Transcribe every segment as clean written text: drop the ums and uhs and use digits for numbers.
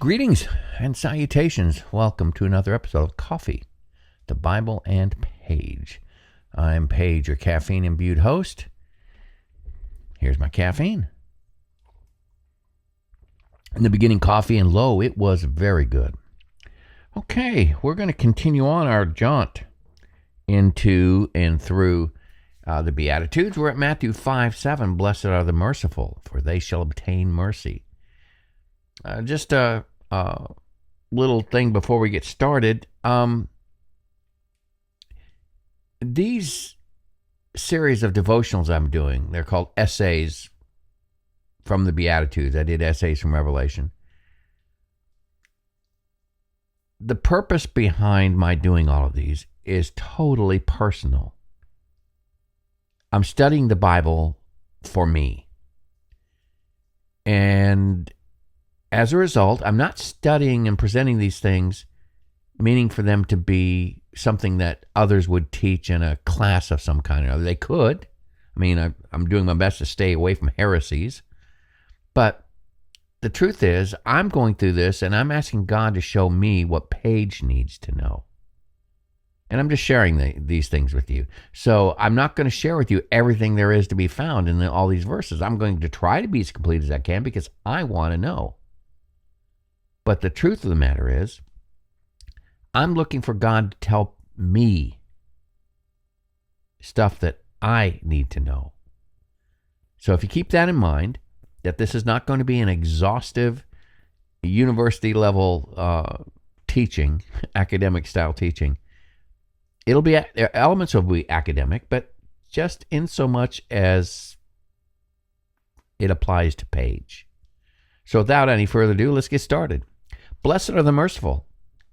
Greetings and salutations. Welcome to another episode of Coffee, the Bible and Paige. I'm Paige, your caffeine-imbued host. Here's my caffeine. In the beginning, coffee, and lo, it was very good. Okay, we're going to continue on our jaunt into and through the Beatitudes. We're at Matthew 5:7. Blessed are the merciful, for they shall obtain mercy. Just a little thing before we get started. These series of devotionals I'm doing, they're called essays from the Beatitudes. I did essays from Revelation. The purpose behind my doing all of these is totally personal. I'm studying the Bible for me. And as a result, I'm not studying and presenting these things meaning for them to be something that others would teach in a class of some kind or other. They could. I mean, I'm doing my best to stay away from heresies. But the truth is, I'm going through this and I'm asking God to show me what Paige needs to know. And I'm just sharing these things with you. So I'm not going to share with you everything there is to be found in all these verses. I'm going to try to be as complete as I can because I want to know. But the truth of the matter is, I'm looking for God to tell me stuff that I need to know. So if you keep that in mind, that this is not going to be an exhaustive university level teaching, academic style teaching. It'll be, elements will be academic, but just in so much as it applies to Paige. So without any further ado, let's get started. Blessed are the merciful,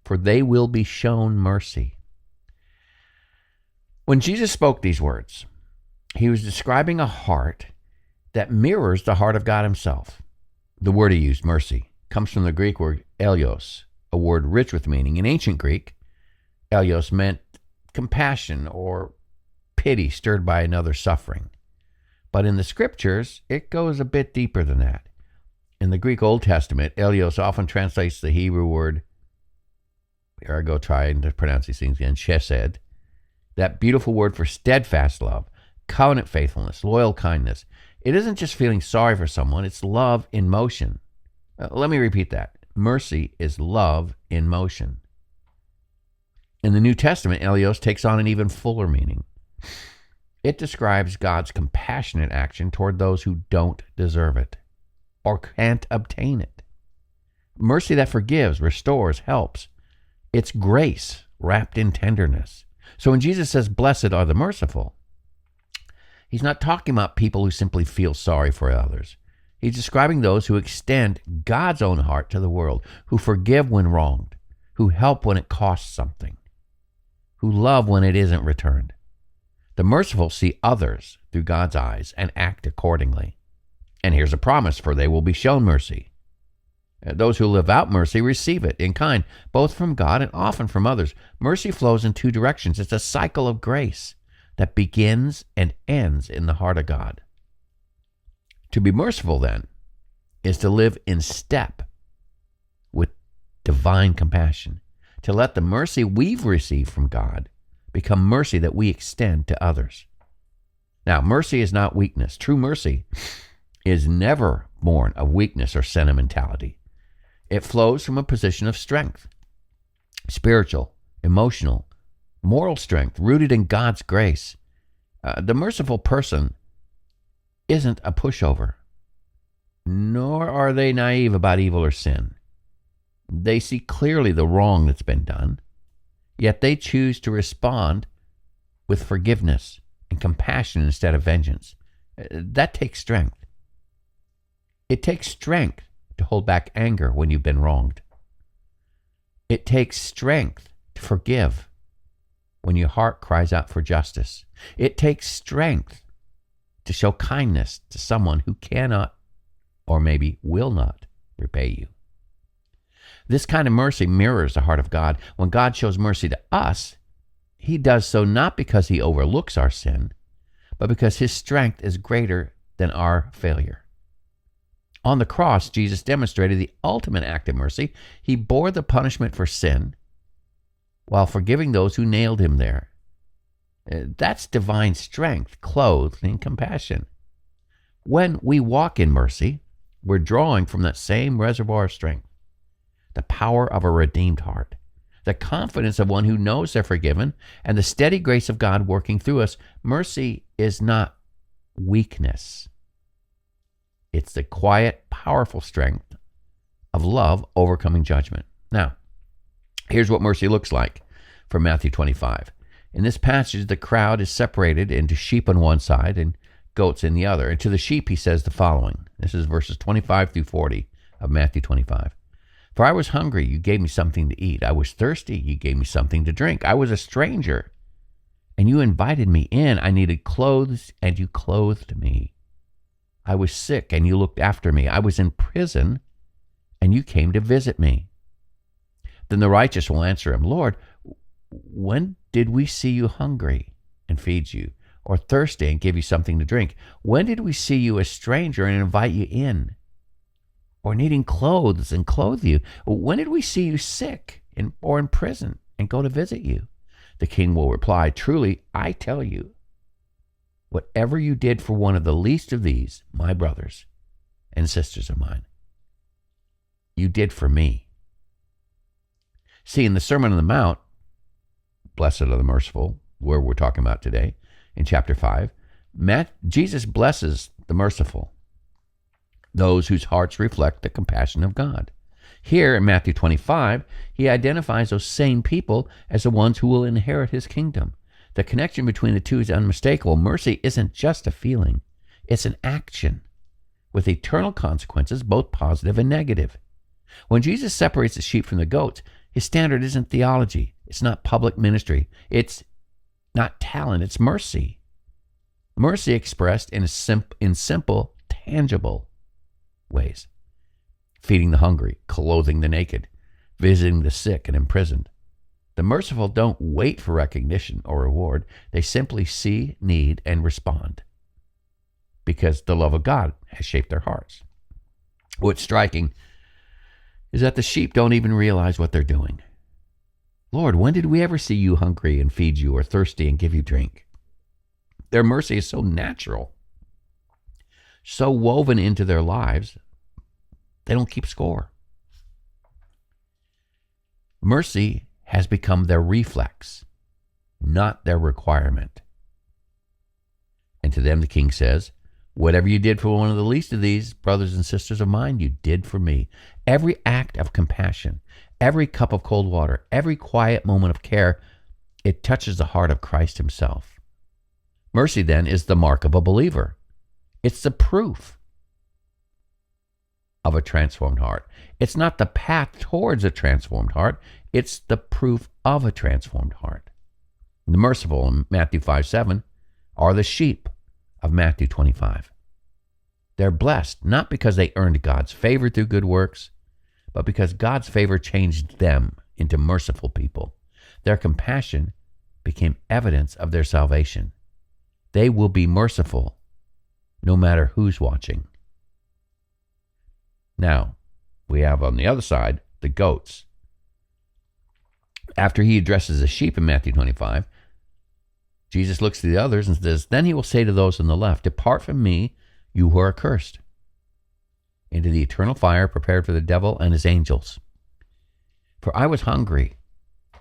for they will be shown mercy. When Jesus spoke these words, he was describing a heart that mirrors the heart of God himself. The word he used, mercy, comes from the Greek word elios, a word rich with meaning. In ancient Greek, elios meant compassion or pity stirred by another's suffering. But in the scriptures, it goes a bit deeper than that. In the Greek Old Testament, elios often translates the Hebrew word, here I go trying to pronounce these things again, chesed, that beautiful word for steadfast love, covenant faithfulness, loyal kindness. It isn't just feeling sorry for someone, it's love in motion. Let me repeat that. Mercy is love in motion. In the New Testament, elios takes on an even fuller meaning. It describes God's compassionate action toward those who don't deserve it or can't obtain it. Mercy that forgives, restores, helps. It's grace wrapped in tenderness. So when Jesus says, blessed are the merciful, he's not talking about people who simply feel sorry for others. He's describing those who extend God's own heart to the world, who forgive when wronged, who help when it costs something, who love when it isn't returned. The merciful see others through God's eyes and act accordingly. And here's a promise, for they will be shown mercy. Those who live out mercy receive it in kind, both from God and often from others. Mercy flows in two directions. It's a cycle of grace that begins and ends in the heart of God. To be merciful, then, is to live in step with divine compassion, to let the mercy we've received from God become mercy that we extend to others. Now, mercy is not weakness. True mercy is never born of weakness or sentimentality. It flows from a position of strength, spiritual, emotional, moral strength, rooted in God's grace. The merciful person isn't a pushover, nor are they naive about evil or sin. They see clearly the wrong that's been done, yet they choose to respond with forgiveness and compassion instead of vengeance. That takes strength. It takes strength to hold back anger when you've been wronged. It takes strength to forgive when your heart cries out for justice. It takes strength to show kindness to someone who cannot or maybe will not repay you. This kind of mercy mirrors the heart of God. When God shows mercy to us, he does so not because he overlooks our sin, but because his strength is greater than our failure. On the cross, Jesus demonstrated the ultimate act of mercy. He bore the punishment for sin while forgiving those who nailed him there. That's divine strength, clothed in compassion. When we walk in mercy, we're drawing from that same reservoir of strength, the power of a redeemed heart, the confidence of one who knows they're forgiven, and the steady grace of God working through us. Mercy is not weakness. It's the quiet, powerful strength of love overcoming judgment. Now, here's what mercy looks like from Matthew 25. In this passage, the crowd is separated into sheep on one side and goats in the other. And to the sheep, he says the following. This is verses 25 through 40 of Matthew 25. For I was hungry, you gave me something to eat. I was thirsty, you gave me something to drink. I was a stranger, and you invited me in. I needed clothes, and you clothed me. I was sick, and you looked after me. I was in prison, and you came to visit me. Then the righteous will answer him, Lord, when did we see you hungry and feed you, or thirsty and give you something to drink? When did we see you a stranger and invite you in, or needing clothes and clothe you? When did we see you sick or in prison and go to visit you? The king will reply, truly, I tell you, whatever you did for one of the least of these, my brothers and sisters of mine, you did for me. See, in the Sermon on the Mount, Blessed are the merciful, where we're talking about today, in chapter 5, Jesus blesses the merciful, those whose hearts reflect the compassion of God. Here in Matthew 25, he identifies those same people as the ones who will inherit his kingdom. The connection between the two is unmistakable. Mercy isn't just a feeling, it's an action with eternal consequences, both positive and negative. When Jesus separates the sheep from the goats, his standard isn't theology. It's not public ministry. It's not talent. It's mercy. Mercy expressed in simple, tangible ways. Feeding the hungry, clothing the naked, visiting the sick and imprisoned. The merciful don't wait for recognition or reward. They simply see, need, and respond because the love of God has shaped their hearts. What's striking is that the sheep don't even realize what they're doing. Lord, when did we ever see you hungry and feed you, or thirsty and give you drink? Their mercy is so natural, so woven into their lives, they don't keep score. Mercy has become their reflex, not their requirement. And to them the king says, whatever you did for one of the least of these brothers and sisters of mine, you did for me. Every act of compassion, every cup of cold water, every quiet moment of care, it touches the heart of Christ himself. Mercy, then, is the mark of a believer. It's the proof of a transformed heart. It's not the path towards a transformed heart. It's the proof of a transformed heart. The merciful in Matthew 5:7 are the sheep of Matthew 25. They're blessed not because they earned God's favor through good works, but because God's favor changed them into merciful people. Their compassion became evidence of their salvation. They will be merciful no matter who's watching. Now, we have on the other side the goats. After he addresses the sheep in Matthew 25, Jesus looks to the others and says, then he will say to those on the left, depart from me, you who are cursed, into the eternal fire prepared for the devil and his angels. For I was hungry,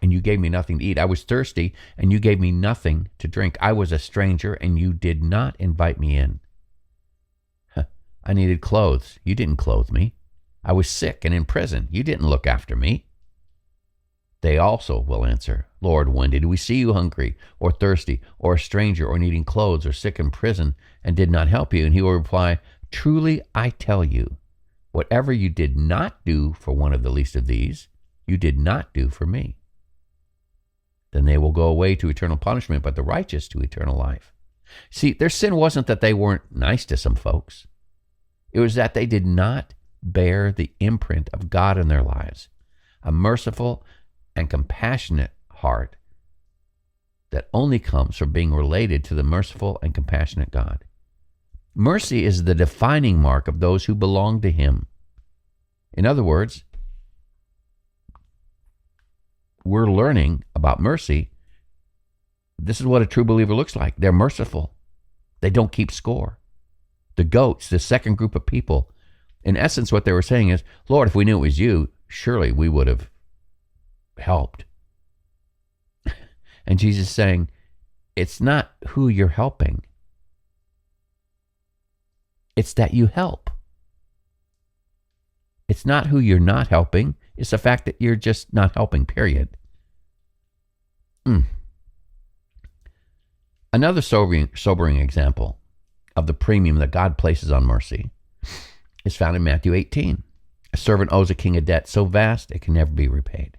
and you gave me nothing to eat. I was thirsty, and you gave me nothing to drink. I was a stranger, and you did not invite me in. I needed clothes. You didn't clothe me. I was sick and in prison. You didn't look after me. They also will answer, Lord, when did we see you hungry or thirsty or a stranger or needing clothes or sick in prison and did not help you? And he will reply, truly, I tell you, whatever you did not do for one of the least of these, you did not do for me. Then they will go away to eternal punishment, but the righteous to eternal life. See, their sin wasn't that they weren't nice to some folks. It was that they did not bear the imprint of God in their lives, a merciful and compassionate heart that only comes from being related to the merciful and compassionate God. Mercy is the defining mark of those who belong to him. In other words, we're learning about mercy. This is what a true believer looks like. They're merciful. They don't keep score. The goats, the second group of people, in essence, what they were saying is, Lord, if we knew it was you, surely we would have helped. And Jesus is saying, it's not who you're helping. It's that you help. It's not who you're not helping. It's the fact that you're just not helping, period. Another sobering example of the premium that God places on mercy is found in Matthew 18. A servant owes a king a debt so vast it can never be repaid.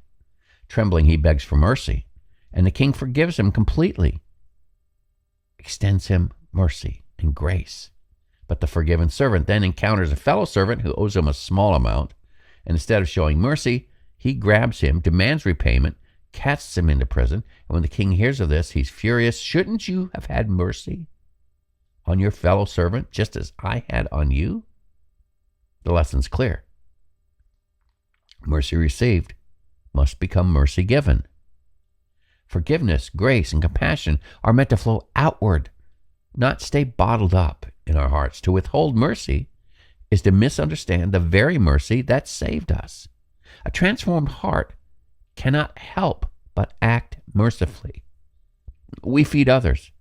Trembling, he begs for mercy, and the king forgives him completely, extends him mercy and grace. But the forgiven servant then encounters a fellow servant who owes him a small amount, and instead of showing mercy, he grabs him, demands repayment, casts him into prison. And when the king hears of this, he's furious. Shouldn't you have had mercy on your fellow servant just as I had on you? The lesson's clear. Mercy received must become mercy given. Forgiveness, grace, and compassion are meant to flow outward, not stay bottled up in our hearts. To withhold mercy is to misunderstand the very mercy that saved us. A transformed heart cannot help but act mercifully. We feed others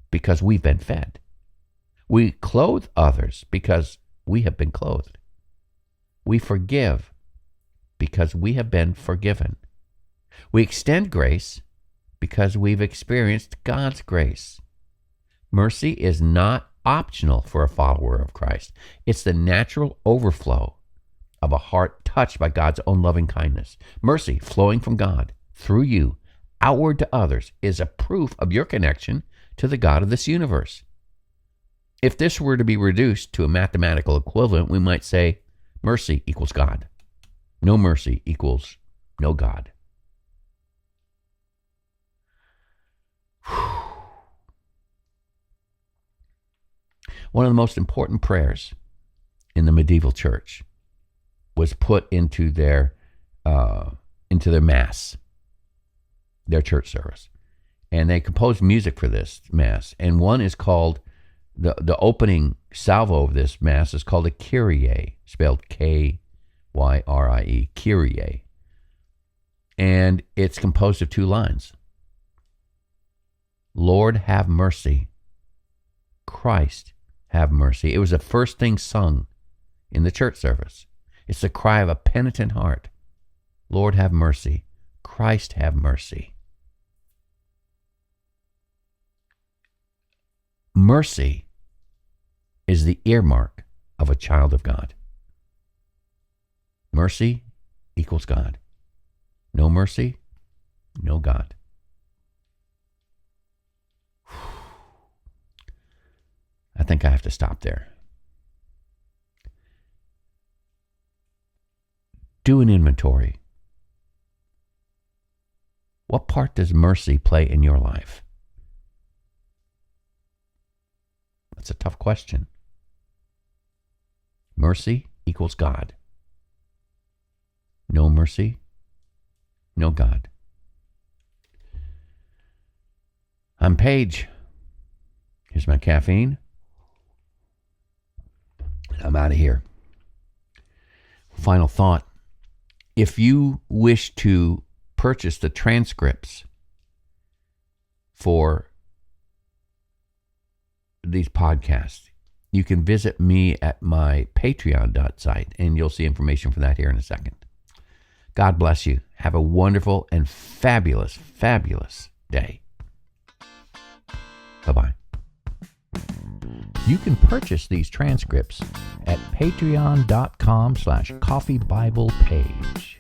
because we've been fed. We clothe others because we have been clothed. We forgive because we have been forgiven. We extend grace because we've experienced God's grace. Mercy is not optional for a follower of Christ. It's the natural overflow of a heart touched by God's own loving kindness. Mercy flowing from God through you outward to others is a proof of your connection to the God of this universe. If this were to be reduced to a mathematical equivalent, we might say mercy equals God. No mercy equals no God. One of the most important prayers in the medieval church was put into their mass, their church service, and they composed music for this mass. And one is called the opening salvo of this mass is called a Kyrie, spelled Kyrie, Kyrie, and it's composed of two lines: Lord, have mercy. Christ, have mercy. It was the first thing sung in the church service. It's the cry of a penitent heart. Lord, have mercy. Christ, have mercy. Mercy is the earmark of a child of God. Mercy equals God. No mercy, no God. I think I have to stop there. Do an inventory. What part does mercy play in your life? That's a tough question. Mercy equals God. No mercy, no God. I'm Paige. Here's my caffeine. I'm out of here. Final thought. If you wish to purchase the transcripts for these podcasts, you can visit me at my Patreon site, and you'll see information for that here in a second. God bless you. Have a wonderful and fabulous, fabulous day. Bye-bye. You can purchase these transcripts at patreon.com/coffeebiblepage.